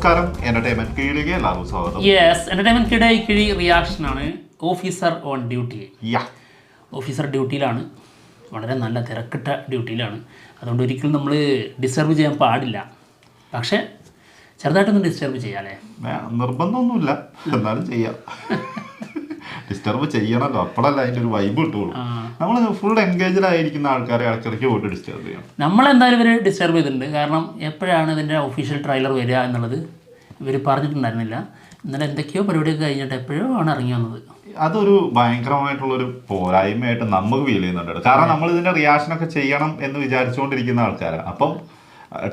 നമസ്കാരം, എന്റർടൈൻമെന്റ് കീഴിലേക്ക് എല്ലാവർക്കും സ്വാഗതം. യെസ്, എന്റർടൈൻമെന്റ് കിഴി റിയാക്ഷനാണ്. Officer on duty. ഓഫീസർ ഡ്യൂട്ടിയിലാണ്, വളരെ നല്ല തിരക്കിട്ട ഡ്യൂട്ടിയിലാണ്. അതുകൊണ്ട് ഒരിക്കലും നമ്മൾ ഡിസ്റ്റർബ് ചെയ്യാൻ പാടില്ല. പക്ഷേ ചെറുതായിട്ടൊന്നും ഡിസ്റ്റർബ് ചെയ്യാല്ലേ? നിർബന്ധമൊന്നുമില്ല, എന്നാലും ചെയ്യാം. ഡിസ്റ്റർബ് ചെയ്യണമല്ലോ, അപ്പോഴല്ല അതിൻ്റെ ഒരു വൈബ് കിട്ടുള്ളൂ. നമ്മൾ ഫുൾ എൻഗേജ്ഡ് ആയിരിക്കുന്ന ആൾക്കാരെ ഇടയ്ക്കിടയ്ക്ക് പോയിട്ട് ഡിസ്റ്റർബ് ചെയ്യണം. നമ്മളെന്തായാലും ഇവർ ഡിസ്റ്റർബ് ചെയ്തിട്ടുണ്ട്. കാരണം എപ്പോഴാണ് ഇതിൻ്റെ ഒഫീഷ്യൽ ട്രെയിലർ വരിക എന്നുള്ളത് ഇവർ പറഞ്ഞിട്ടുണ്ടായിരുന്നില്ല. ഇന്നലെ എന്തൊക്കെയോ പരിപാടിയൊക്കെ കഴിഞ്ഞിട്ട് എപ്പോഴോ ആണ് ഇറങ്ങി വന്നത്. അതൊരു ഭയങ്കരമായിട്ടുള്ളൊരു പോരായ്മയായിട്ട് നമുക്ക് ഫീൽ ചെയ്യുന്നുണ്ട്. കാരണം നമ്മൾ ഇതിൻ്റെ റിയാക്ഷനൊക്കെ ചെയ്യണം എന്ന് വിചാരിച്ചുകൊണ്ടിരിക്കുന്ന ആൾക്കാരാണ്. അപ്പം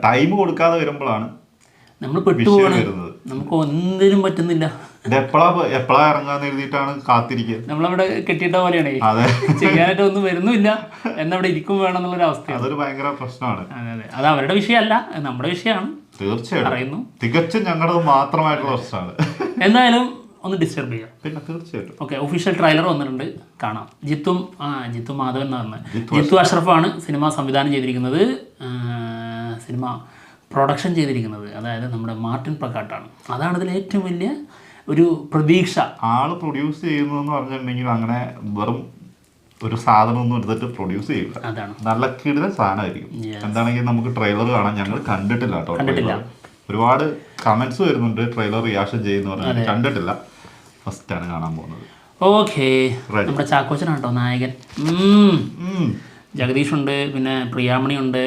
ടൈം കൊടുക്കാതെ വരുമ്പോഴാണ് നമ്മൾ പെട്ടുപോകണം. നമുക്ക് ഒന്നിനും പറ്റുന്നില്ല. ഇത് എപ്പോഴാ ഇറങ്ങാന്ന് എഴുതിയിട്ടാണ് കാത്തിരിക്കുക. നമ്മളവിടെ കെട്ടിയിട്ട പോലെയാണ്, ചെയ്യാനായിട്ട് ഒന്നും വരുന്നില്ല എന്നവിടെ ഇരിക്കും വേണം എന്നുള്ളൊരു അവസ്ഥ. അതൊരു ഭയങ്കര പ്രശ്നമാണ്. അതെ അതെ, അത് അവരുടെ വിഷയമല്ല, നമ്മുടെ വിഷയമാണ്. തീർച്ചയായും പറയുന്നു, തികച്ചും ഞങ്ങളുടെ മാത്രമായിട്ടുള്ള പ്രശ്നമാണ്. എന്തായാലും ഒന്ന് ഡിസ്റ്റർബ് ചെയ്യാം. പിന്നെ തീർച്ചയായിട്ടും. ഓക്കെ, ഒഫീഷ്യൽ ട്രെയിലർ വന്നിട്ടുണ്ട്, കാണാം. ജിത്തു മാധവൻ എന്ന് പറഞ്ഞത് ജിത്തു അഷ്റഫാണ് സിനിമ സംവിധാനം ചെയ്തിരിക്കുന്നത്. സിനിമ പ്രൊഡക്ഷൻ ചെയ്തിരിക്കുന്നത് അതായത് നമ്മുടെ മാർട്ടിൻ പ്രക്കാട്ടാണ്. അതാണ് ഇതിൽ ഏറ്റവും വലിയ ഒരു പ്രതീക്ഷ. ആള് പ്രൊഡ്യൂസ് ചെയ്യുന്നതെന്ന് പറഞ്ഞിട്ടുണ്ടെങ്കിൽ അങ്ങനെ വെറും ഒരു സാധനമൊന്നും എടുത്തിട്ട് പ്രൊഡ്യൂസ് ചെയ്യില്ല. അതാണ് നല്ല കിടില സാധനമായിരിക്കും. എന്താണെങ്കിൽ നമുക്ക് ട്രെയിലർ കാണാം. ഞങ്ങൾ കണ്ടിട്ടില്ല കേട്ടോ. ഒരുപാട് കമന്റ്സ് വരുന്നുണ്ട് ട്രെയിലർ റിയാക്ഷൻ ചെയ്യുന്ന പറഞ്ഞാൽ. കണ്ടിട്ടില്ല, ഫസ്റ്റ് ആണ് കാണാൻ പോകുന്നത്. ഓക്കെ, നമ്മുടെ ചാക്കോച്ചനാണ് കേട്ടോ നായകൻ. ജഗദീഷ് ഉണ്ട്, പിന്നെ പ്രിയാമണി ഉണ്ട്,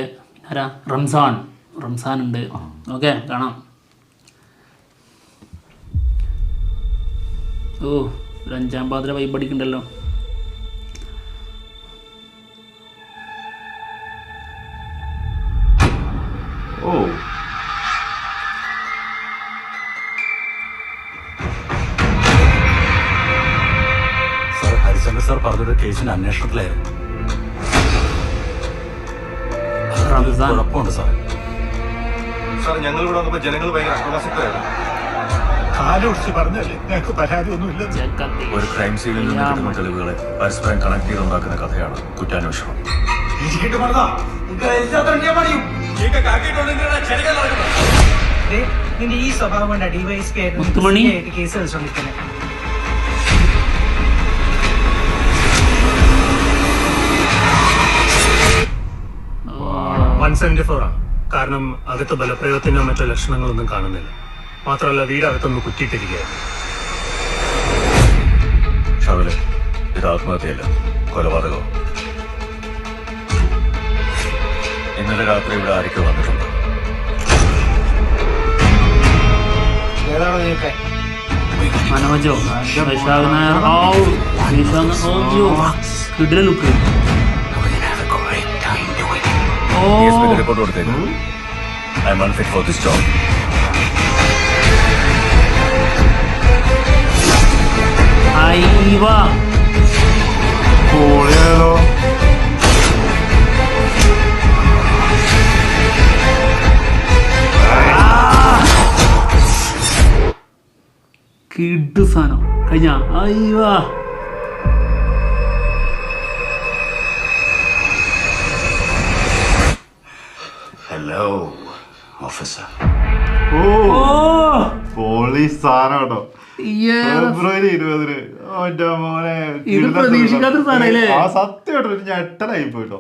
ആരാ റംസാൻ ഉണ്ട്. ഓക്കെ, കാണാം. ഓ, ഒരു 5-ാം പാതിര വൈബ് അടിക്കണ്ടല്ലോ. ഓ, സാർ, ഹരിശങ്കർ സാർ പറഞ്ഞൊരു കേസിന് അന്വേഷണത്തിലായിരുന്നു. കുഴപ്പമുണ്ട് സാർ. സാർ, ഞങ്ങൾ ഇവിടെ വന്നപ്പോൾ ജനങ്ങൾ ഭയങ്കര അക്രമാസക്തരായിരുന്നു. കാലൊടിച്ച് പറഞ്ഞല്ലേ, ഞങ്ങൾക്ക് പരാതി ഒന്നുമില്ല. ഒരു ക്രൈം സീനിൽ നിന്ന് കിട്ടുന്ന തെളിവുകളെ പരസ്പരം കണക്ട് ചെയ്തുണ്ടാക്കുന്ന കഥയാണ് കുറ്റാന്വേഷണം. നിന്റെ ഈ സ്വഭാവം കൊണ്ട് ഡിവൈഎസ്പി ആയിട്ട് കേസുകൾ ശ്രമിക്കുന്നത്. 174 ആണ്. കാരണം അകത്ത് ബലപ്രയോഗത്തിനോ മറ്റോ ലക്ഷണങ്ങളൊന്നും കാണുന്നില്ല. മാത്രമല്ല, വീടകത്തൊന്ന് കുറ്റിയിട്ടിരിക്കുകയായിരുന്നു. ഷവല്, ഇത് ആത്മഹത്യയല്ല, കൊലപാതകവും. ഇന്നലെ രാത്രി ഇവിടെ ആരൊക്കെ വന്നിട്ടുണ്ട്. ഏതാണ് നീയൊക്കെ? മനോജോ, വൈശാഖ് നായർ, ലുക്ക്. റിപ്പോർട്ട് കൊടുത്തേക്കും. I am unfit for this job. പോയാലോ? കിഡ് സാധനം കഴിഞ്ഞ. അയ്യവാ, ഹലോ ഓഫീസർ. ഓ, പോലീസ് സാധനം കേട്ടോ. ഫെബ്രുവരി 20-ന്. സത്യമായിട്ടോ ഞെട്ടലായി പോയിട്ടോ.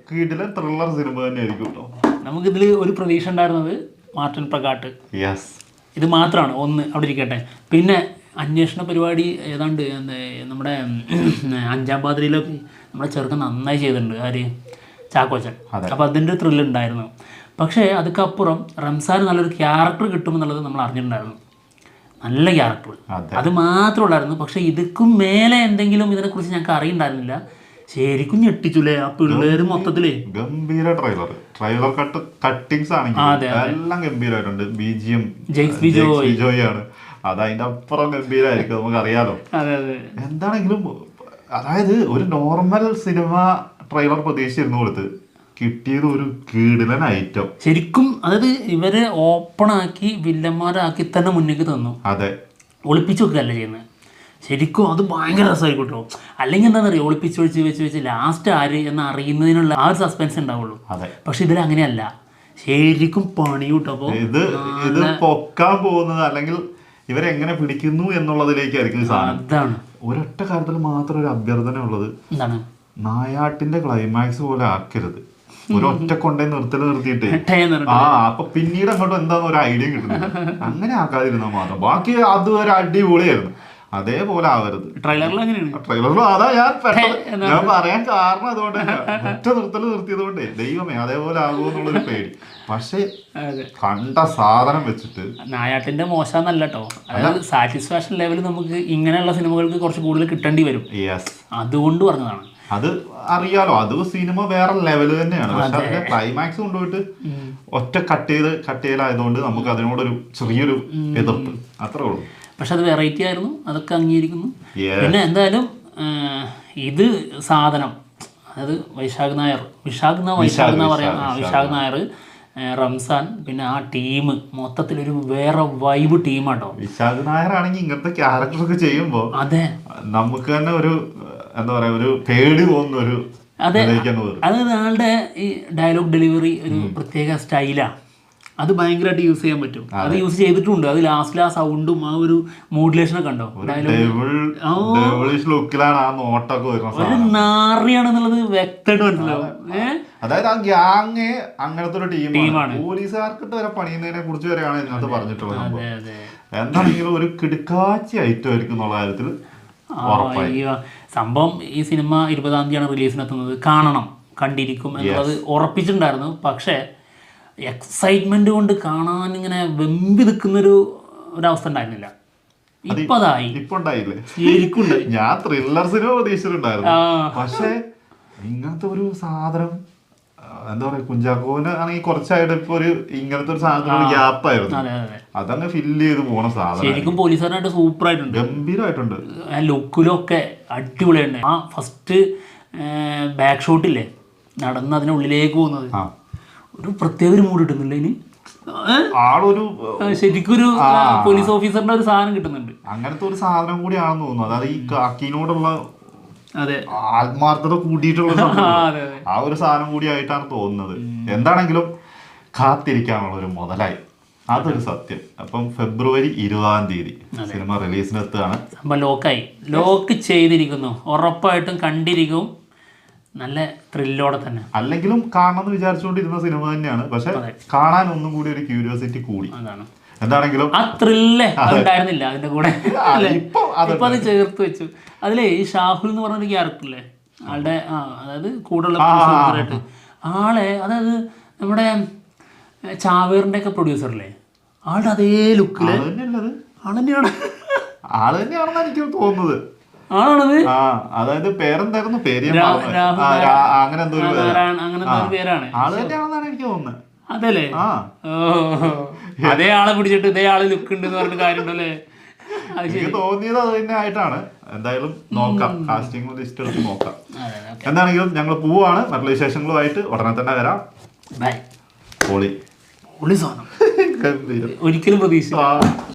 കിടിലൻ ത്രില്ലർ സിനിമ തന്നെ ആയിരിക്കും കേട്ടോ. നമുക്കിതിൽ ഒരു പ്രതീക്ഷ ഉണ്ടായിരുന്നത് മാർട്ടിൻ പ്രക്കാട്ട്. യെസ്, ഇത് മാത്രമാണ് ഒന്ന് അവിടെ ഇരിക്കട്ടെ. പിന്നെ അന്വേഷണ പരിപാടി ഏതാണ്ട് നമ്മുടെ 5-ാം പാതിരയിലൊക്കെ നമ്മുടെ ചെറുക്കൻ നന്നായി ചെയ്തിട്ടുണ്ട്, ആര്, ചാക്കോച്ചൻ. അപ്പോൾ അതിൻ്റെ ത്രില്ല് ഉണ്ടായിരുന്നു. പക്ഷേ അതൊക്കപ്പുറം റംസാന് നല്ലൊരു ക്യാരക്ടർ കിട്ടുമെന്നുള്ളത് നമ്മൾ അറിഞ്ഞിട്ടുണ്ടായിരുന്നു. നല്ല ക്യാരക്ടർ, അത് മാത്രമുള്ളായിരുന്നു. പക്ഷേ ഇതൊക്കും മേലെ എന്തെങ്കിലും ഇതിനെക്കുറിച്ച് ഞങ്ങൾക്ക് അറിയണ്ടായിരുന്നില്ല. ശരിക്കും ഞെട്ടിച്ചുല്ലേ ആ പിള്ളേര് മൊത്തത്തില്. ഗംഭീര ട്രെയിലർ കട്ടിങ്സ് ആണെങ്കിൽ എല്ലാം ഗംഭീരമായിട്ടുണ്ട്. BGM ജോയ് ആണ്. അത് അതിന്റെ അപ്പുറം ഗംഭീരമായിരിക്കും, നമുക്ക് അറിയാലോ. എന്താണെങ്കിലും അതായത് ഒരു നോർമൽ സിനിമ ട്രെയിലർ പ്രതീക്ഷിച്ചിരുന്നു കൊടുത്ത് കിട്ടിയത് ഒരു കീടിലൻ ഐറ്റം ശരിക്കും. അതായത് ഇവരെ ഓപ്പണാക്കി വില്ലന്മാരാക്കി തന്നെ മുന്നേക്ക് തന്നു. അതെ, ഒളിപ്പിച്ചു വെക്കുകയല്ല ചെയ്യുന്നത്. ശരിക്കും അത് ഭയങ്കര രസമായിരിക്കും കേട്ടോ. അല്ലെങ്കിൽ എന്താണെന്ന് അറിയാം, ഒളിപ്പിച്ച് വെച്ച് ലാസ്റ്റ് ആര് എന്ന് അറിയുന്നതിനുള്ള ആ ഒരു സസ്പെൻസ് ഉണ്ടാവുള്ളൂ. പക്ഷെ ഇതിൽ അങ്ങനെയല്ല. ശരിക്കും പണി കിട്ടപ്പോ ഇത് പൊക്കാൻ പോകുന്നത് അല്ലെങ്കിൽ ഇവരെങ്ങനെ പിടിക്കുന്നു എന്നുള്ളതിലേക്കായിരിക്കും സാധനം. അതാണ് ഒരൊറ്റ കാര്യത്തിൽ മാത്രം ഒരു അഭ്യർത്ഥന ഉള്ളത്, എന്താണ് നായാട്ടിന്റെ ക്ലൈമാക്സ് പോലെ ആക്കരുത്. ഒരൊറ്റ കൊണ്ടേ നിർത്തിയിട്ട് അപ്പൊ പിന്നീട് അങ്ങോട്ട് എന്താന്ന് ഒരു ഐഡിയ കിട്ടുന്നില്ല. അങ്ങനെ ആക്കാതിരുന്നാൽ മാത്രം. ബാക്കി അത് ഒരു അടിപൊളിയായിരുന്നു. അതേപോലെ ആവരുത്. ട്രെയിലറിലും അതാ ഞാൻ പറയാൻ കാരണം അതുകൊണ്ട് ഒറ്റ നിർത്തിയത് കൊണ്ടേ ദൈവമേ അതേപോലെ ആകുമെന്നുള്ളൊരു പേടി. പക്ഷെ കണ്ട സാധനം വെച്ചിട്ട് നായാട്ടിന്റെ മോശമെന്നല്ല കേട്ടോ, അതായത് സാറ്റിസ്ഫാക്ഷൻ ലെവൽ നമുക്ക് ഇങ്ങനെയുള്ള സിനിമകൾക്ക് കുറച്ച് കൂടുതൽ കിട്ടേണ്ടി വരും. അതുകൊണ്ട് പറഞ്ഞതാണ്. അത് അറിയാലോ, അത് സിനിമ വേറെ ലെവല് തന്നെയാണ്. പക്ഷെ അതിന്റെ ക്ലൈമാക്സ് കൊണ്ടുപോയിട്ട് ഒറ്റ കട്ടയിലായതുകൊണ്ട് നമുക്ക് അതിനോടൊരു ചെറിയൊരു എതിർപ്പ്, അത്രേ ഉള്ളൂ. പക്ഷെ അത് വെറൈറ്റി ആയിരുന്നു, അതൊക്കെ അംഗീകരിക്കുന്നു. പിന്നെ എന്തായാലും ഇത് സാധനം, അതായത് വിശാഖ് നായർ പറയാം, വിശാഖ് നായർ, റംസാൻ, പിന്നെ ആ ടീം മൊത്തത്തിലൊരു വേറെ വൈബ് ടീമാട്ടോ. വിശാഖ് നായർ ആണെങ്കിൽ ഇങ്ങനത്തെ ക്യാരക്ടറൊക്കെ ചെയ്യുമ്പോ അതെ നമുക്ക് തന്നെ ഒരു എന്താ പറയാ ഒരു പേടി തോന്നുന്ന ഒരു അതെ. അതായത് ആളുടെ ഈ ഡയലോഗ് ഡെലിവറി ഒരു പ്രത്യേക സ്റ്റൈലാണ്. അത് ഭയങ്കരമായിട്ട് യൂസ് ചെയ്യാൻ പറ്റും. അത് യൂസ് ചെയ്തിട്ടുണ്ട്. അത് ലാസ്റ്റിൽ ആ സൗണ്ടും ആ ഒരു മോഡുലേഷനൊക്കെ ഉണ്ടോ, ഒരു നാറിയാണെന്നുള്ളത് വ്യക്തമായിട്ട് മനസ്സിലാവും. അതായത് ആ ഗ്യാങ് അങ്ങനത്തെ ഒരു ടീമാണ്. പോലീസുകാർക്കിട്ട് വരെ പണിയുന്നതിനെ കുറിച്ച് വരെയാണ് ഇതിനകത്ത് പറഞ്ഞിട്ടുള്ളത്. എന്താണെങ്കിലും ഒരു കിടുക്കാച്ചി ഐറ്റം ആയിരിക്കും എന്നുള്ള കാര്യത്തിൽ സംഭവം. ഈ സിനിമ 20-ാം തീയതിയാണ് റിലീസിനെത്തുന്നത്. കാണണം, കണ്ടിരിക്കും എന്നുള്ളത് ഉറപ്പിച്ചിട്ടുണ്ടായിരുന്നു. പക്ഷേ എക്സൈറ്റ്മെന്റ് കൊണ്ട് കാണാൻ ഇങ്ങനെ വെമ്പി നിൽക്കുന്നൊരു ഒരവസ്ഥ ഉണ്ടായിരുന്നില്ല. ഇപ്പൊ അതായി. ഞാൻ ത്രില്ലർ സിനിമ പ്രതീക്ഷിച്ചിട്ടുണ്ടായിരുന്നു. പക്ഷെ ഇങ്ങനത്തെ ഒരു സാധനം എന്താ പറയാ, കുഞ്ചാക്കോന് ആണെങ്കിൽ കുറച്ചായിട്ട് ഇപ്പൊ ഒരു ഇങ്ങനത്തെ ഒരു സാധനം ഗ്യാപ്പായിരുന്നു. അതങ്ങ് ഫില്ല് ചെയ്ത് പോണ സാധനം. ശരിക്കും പോലീസുകാരനായിട്ട് സൂപ്പർ ആയിട്ടുണ്ട്, ഗംഭീരമായിട്ടുണ്ട്. ലുക്കിലൊക്കെ അടിപൊളിയുണ്ട്. ആ ഫസ്റ്റ് ബാക്ക് ഷോട്ടില്ലേ, നടന്ന് അതിനുള്ളിലേക്ക് പോകുന്നത്, ഒരു പ്രത്യേക ഒരു മൂഡ് കിട്ടുന്നില്ല ഇതിന്. ആളൊരു ശരിക്കും ഒരു പോലീസ് ഓഫീസറിന്റെ ഒരു സാധനം കിട്ടുന്നുണ്ട്. അങ്ങനത്തെ ഒരു സാധനം കൂടിയാണെന്ന് തോന്നുന്നു. അതായത് ഈ കാക്കിനോടുള്ള ആത്മാർത്ഥത കൂട്ടിയിട്ടുള്ള ആ ഒരു സാധനം കൂടി ആയിട്ടാണ് തോന്നുന്നത്. എന്താണെങ്കിലും കാത്തിരിക്കാനുള്ള ഒരു മുതലായി, അതൊരു സത്യം. അപ്പം ഫെബ്രുവരി 20-ാം തീയതി സിനിമ റിലീസിനെത്തുകയാണ്. ലോക്ക് ചെയ്തിരിക്കുന്നു, ഉറപ്പായിട്ടും കണ്ടിരിക്കും. നല്ല ത്രില്ലോടെ തന്നെ. അല്ലെങ്കിലും കാണണമെന്ന് വിചാരിച്ചുകൊണ്ടിരുന്ന സിനിമ തന്നെയാണ്. പക്ഷെ കാണാൻ ഒന്നും കൂടി ഒരു ക്യൂരിയോസിറ്റി കൂടി. എന്താണെങ്കിലും ആ ത്രില്ലേ ഉണ്ടായിരുന്നില്ല അതിന്റെ കൂടെ. ഇപ്പൊ അത് ചേർത്ത് വെച്ചു. അതിലേ ഈ ഷാഹുൽ എന്ന് പറഞ്ഞൊരു ക്യാരക്ടറില്ലേ ആളുടെ, അതായത് കൂടെയുള്ള ആളെ, അതായത് നമ്മുടെ ചാവേറിന്റെ ഒക്കെ പ്രൊഡ്യൂസറല്ലേ, ആളുടെ അതേ ലുക്കില് ആള് തന്നെയാണെന്ന് എനിക്ക് തോന്നുന്നത്. ആണത്. അതായത് പേരെന്തായിരുന്നു, പേര് അങ്ങനെ എന്തോ പേരാണ്. ആള് തന്നെയാണെന്നാണ് എനിക്ക് തോന്നുന്നത്. അതല്ലേ? അതേ ആളെ പിടിച്ചിട്ട് ഇതേ ആള് ലുക്ക് ഉണ്ട് എന്ന് പറഞ്ഞ കാര്യമുണ്ടല്ലേ? എനിക്ക് തോന്നിയത് അത് തന്നെ ആയിട്ടാണ്. എന്തായാലും നോക്കാം, കാസ്റ്റിംഗ് ലിസ്റ്റ് എടുത്ത് നോക്കാം. എന്താണെങ്കിലും ഞങ്ങൾ പോവാണ്. മറ്റുള്ള വിശേഷങ്ങളുമായിട്ട് ഉടനെ തന്നെ വരാം. ബൈ. പൊളി സാധനം ഒരിക്കലും പ്രതീക്ഷിച്ചില്ല.